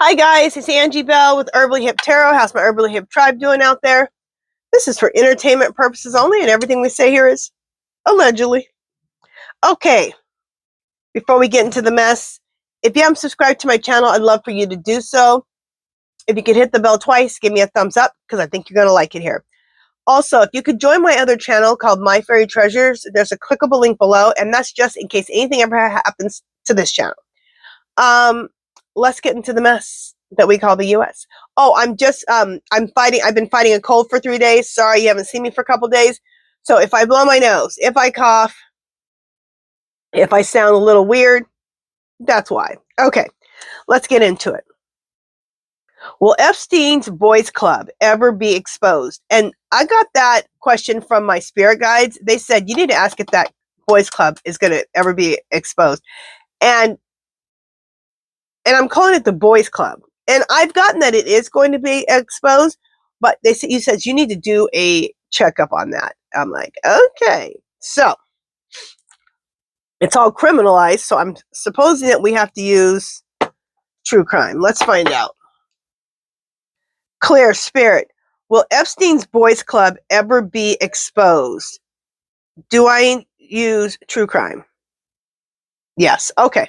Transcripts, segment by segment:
Hi guys, it's Angie Bell with HerballyHipTarot. How's my Herbally Hip tribe doing out there? This is for entertainment purposes only, and everything we say here is allegedly. Okay, before we get into the mess, if you haven't subscribed to my channel, I'd love for you to do so. If you could hit the bell twice, give me a thumbs up, because I think you're going to like it here. Also, if you could join my other channel called My Fairy Treasures, there's a clickable link below, and that's just in case anything ever happens to this channel. Let's get into the mess that we call the U.S. Oh, I've been fighting a cold for 3 days. Sorry you haven't seen me for a couple days. So if I blow my nose, if I cough, if I sound a little weird, that's why. Okay, let's get into it. Will Epstein's Boys Club ever be exposed? And I got that question from my spirit guides. They said, you need to ask if that Boys Club is going to ever be exposed. And I'm calling it the Boys Club. And I've gotten that it is going to be exposed, but you said you need to do a checkup on that. I'm like, okay. So it's all criminalized, so I'm supposing that we have to use true crime. Let's find out. Clear Spirit. Will Epstein's Boys Club ever be exposed? Do I use true crime? Yes. Okay.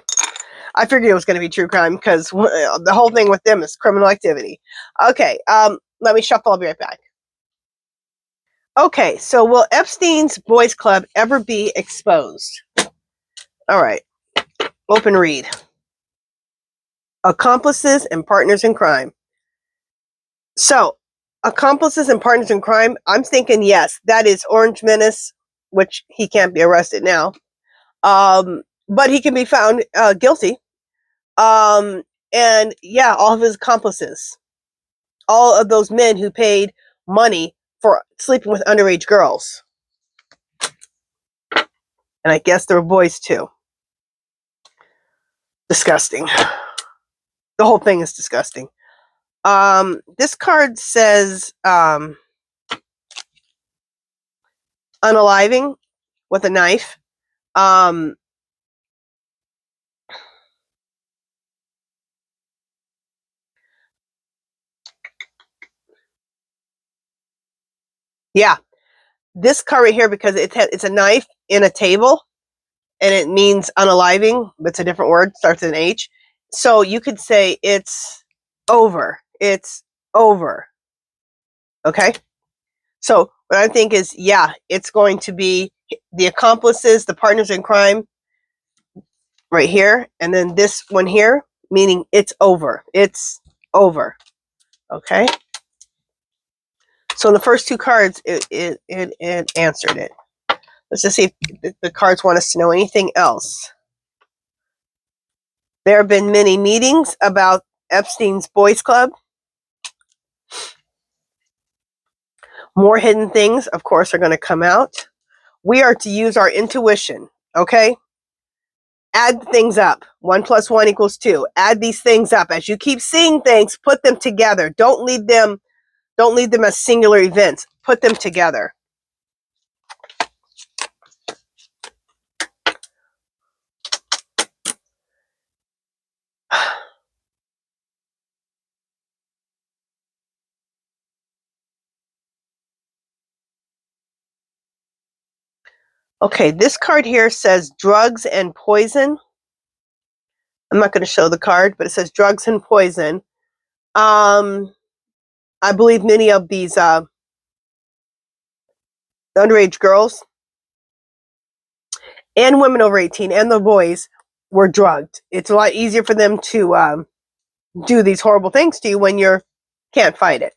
I figured it was going to be true crime because the whole thing with them is criminal activity. Okay, let me shuffle. I'll be right back. Okay, so will Epstein's Boys Club ever be exposed? All right, open read. Accomplices and partners in crime. So, accomplices and partners in crime, I'm thinking yes, that is Orange Menace, which he can't be arrested now. But he can be found guilty. And yeah, all of his accomplices, all of those men who paid money for sleeping with underage girls. And I guess there were boys too. Disgusting. The whole thing is disgusting. This card says unaliving with a knife. Yeah, this card right here, because it's a knife in a table, and it means unaliving, but it's a different word, starts with an H. So you could say it's over. It's over. Okay? So what I think is, yeah, it's going to be the accomplices, the partners in crime, right here, and then this one here, meaning it's over. It's over. Okay? So in the first two cards, it answered it. Let's just see if the cards want us to know anything else. There have been many meetings about Epstein's Boys Club. More hidden things, of course, are going to come out. We are to use our intuition, okay? Add things up. 1 + 1 = 2. Add these things up. As you keep seeing things, put them together. Don't leave them as singular events. Put them together. Okay, this card here says drugs and poison. I'm not going to show the card, but it says drugs and poison. I believe many of these underage girls and women over 18 and the boys were drugged. It's a lot easier for them to do these horrible things to you when you can't fight it.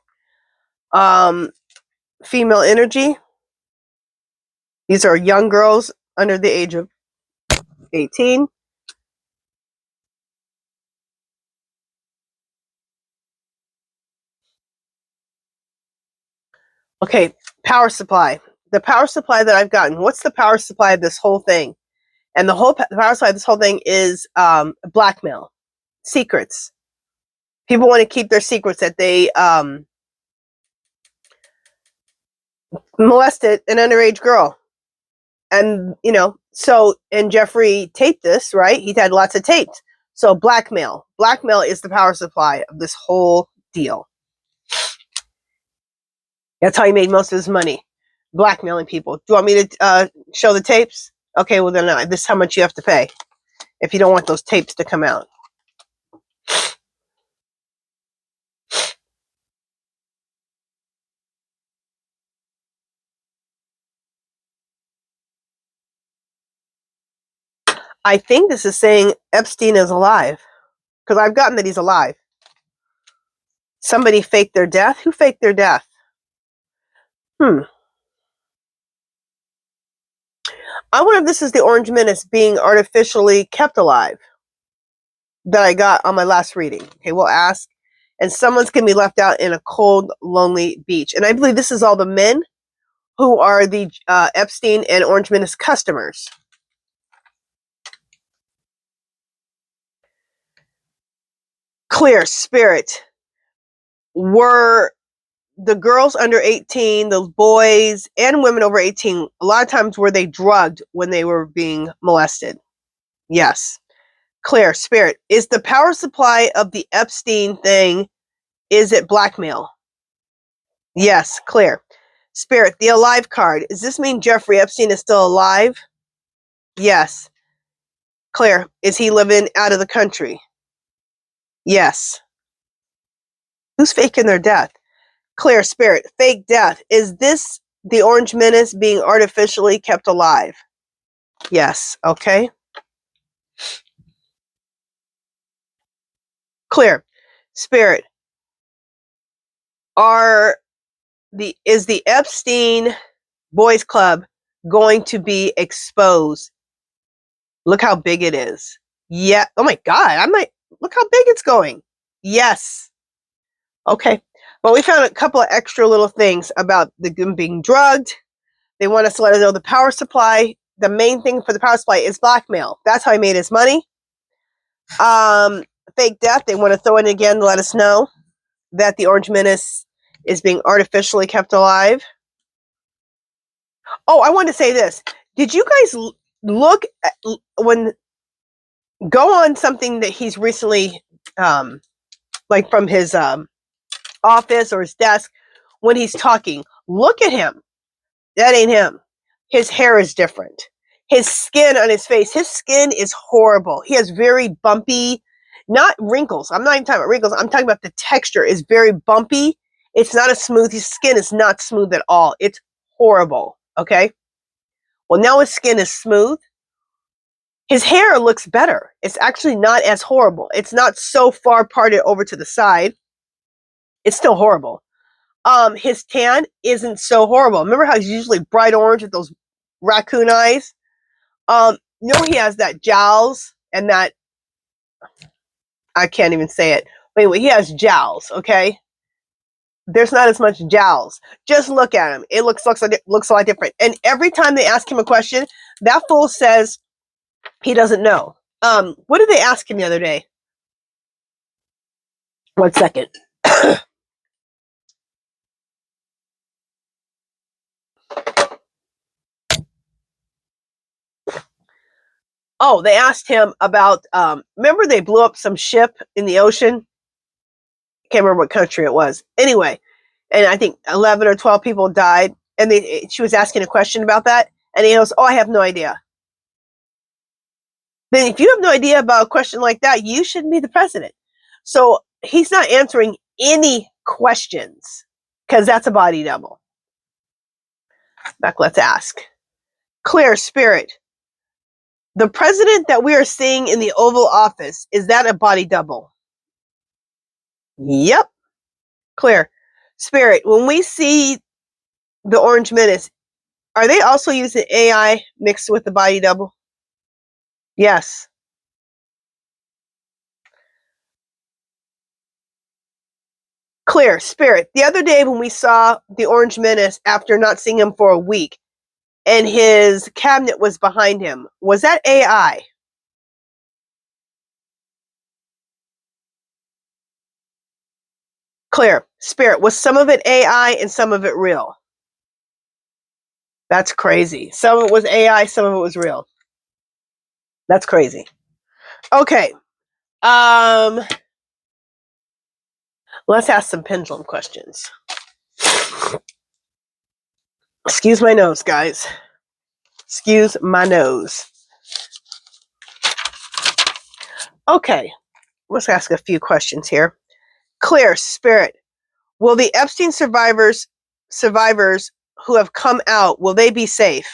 Female energy. These are young girls under the age of 18. Okay, power supply. The power supply that I've gotten. What's the power supply of this whole thing? And the whole power supply of this whole thing is blackmail. Secrets. People want to keep their secrets that they molested an underage girl. And, and Jeffrey taped this, right? He had lots of tapes. So blackmail. Blackmail is the power supply of this whole deal. That's how he made most of his money. Blackmailing people. Do you want me to show the tapes? Okay, well then this is how much you have to pay if you don't want those tapes to come out. I think this is saying Epstein is alive. Because I've gotten that he's alive. Somebody faked their death? Who faked their death? I wonder if this is the Orange Menace being artificially kept alive that I got on my last reading. Okay, we'll ask. And someone's going to be left out in a cold, lonely beach. And I believe this is all the men who are the Epstein and Orange Menace customers. Clear spirit. Were the girls under 18, the boys and women over 18, a lot of times were they drugged when they were being molested? Yes. Clear spirit. Is the power supply of the Epstein thing, is it blackmail? Yes. Clear spirit. The alive card. Does this mean Jeffrey Epstein is still alive? Yes. Clear. Is he living out of the country? Yes. Who's faking their death? Clear spirit. Fake death. Is this the Orange Menace being artificially kept alive? Yes. Okay. Clear spirit. Is the Epstein Boys Club going to be exposed? Look how big it is. Yeah. Oh my God. Look how big it's going. Yes. Okay. Well, we found a couple of extra little things about them being drugged. They want us to let us know the power supply. The main thing for the power supply is blackmail. That's how he made his money. Fake death. They want to throw in again to let us know that the Orange Menace is being artificially kept alive. Oh, I wanted to say this. Did you guys look at, go on something that he's recently, like from his office or his desk, when he's talking, look at him. That ain't him. His hair is different. His skin on his face, his skin is horrible. He has very bumpy, not wrinkles. I'm not even talking about wrinkles. I'm talking about the texture is very bumpy. It's not a smooth. His skin is not smooth at all. It's horrible. Okay. Well, now his skin is smooth. His hair looks better. It's actually not as horrible. It's not so far parted over to the side. It's still horrible. His tan isn't so horrible. Remember how he's usually bright orange with those raccoon eyes? No, he has that jowls and that, I can't even say it. But anyway, he has jowls, okay? There's not as much jowls. Just look at him. It looks a lot different. And every time they ask him a question, that fool says he doesn't know. What did they ask him the other day? 1 second. Oh, they asked him about, remember they blew up some ship in the ocean? Can't remember what country it was. Anyway, and I think 11 or 12 people died. And she was asking a question about that. And he goes, oh, I have no idea. Then if you have no idea about a question like that, you shouldn't be the president. So he's not answering any questions because that's a body double. Back, let's ask. Clear spirit. The president that we are seeing in the Oval Office, is that a body double? Yep. Clear spirit. When we see the Orange Menace, are they also using AI mixed with the body double? Yes. Clear spirit. The other day when we saw the Orange Menace after not seeing him for a week and his cabinet was behind him, was that AI? Clear spirit. Was some of it AI and some of it real? That's crazy. Some of it was AI, some of it was real. That's crazy. Okay. Let's ask some pendulum questions. Excuse my nose, guys. Excuse my nose. Okay, let's ask a few questions here. Clear, Spirit. Will the Epstein survivors who have come out, will they be safe?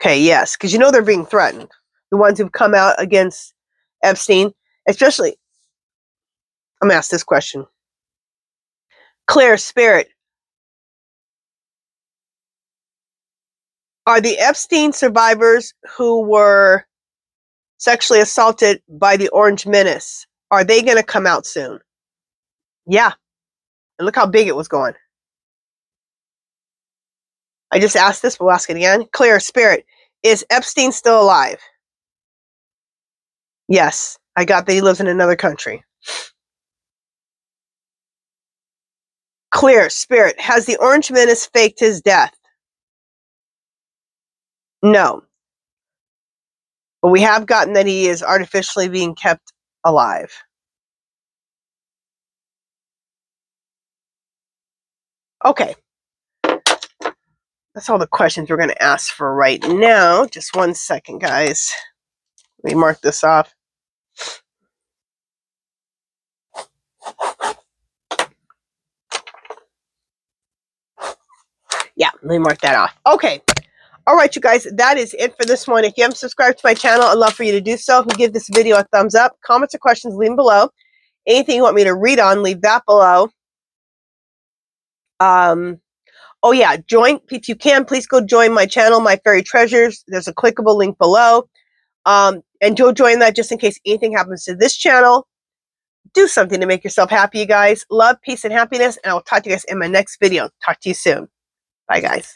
Okay, yes, because you know they're being threatened. The ones who've come out against Epstein, especially. I'm going to ask this question. Clear, Spirit. Are the Epstein survivors who were sexually assaulted by the Orange Menace, are they going to come out soon? Yeah. And look how big it was going. I just asked this, but we'll ask it again. Clear, Spirit. Is Epstein still alive? Yes. I got that he lives in another country. Clear, Spirit. Has the Orange Menace faked his death? No. But we have gotten that he is artificially being kept alive. Okay. That's all the questions we're going to ask for right now. Just 1 second, guys. Let me mark this off. Yeah, let me mark that off. Okay. All right, you guys, that is it for this one. If you haven't subscribed to my channel, I'd love for you to do so. If you give this video a thumbs up, comments or questions, leave them below. Anything you want me to read on, leave that below. Oh yeah, join, if you can, please go join my channel, My Fairy Treasures. There's a clickable link below. And go join that just in case anything happens to this channel. Do something to make yourself happy, you guys. Love, peace, and happiness, and I will talk to you guys in my next video. Talk to you soon. Bye, guys.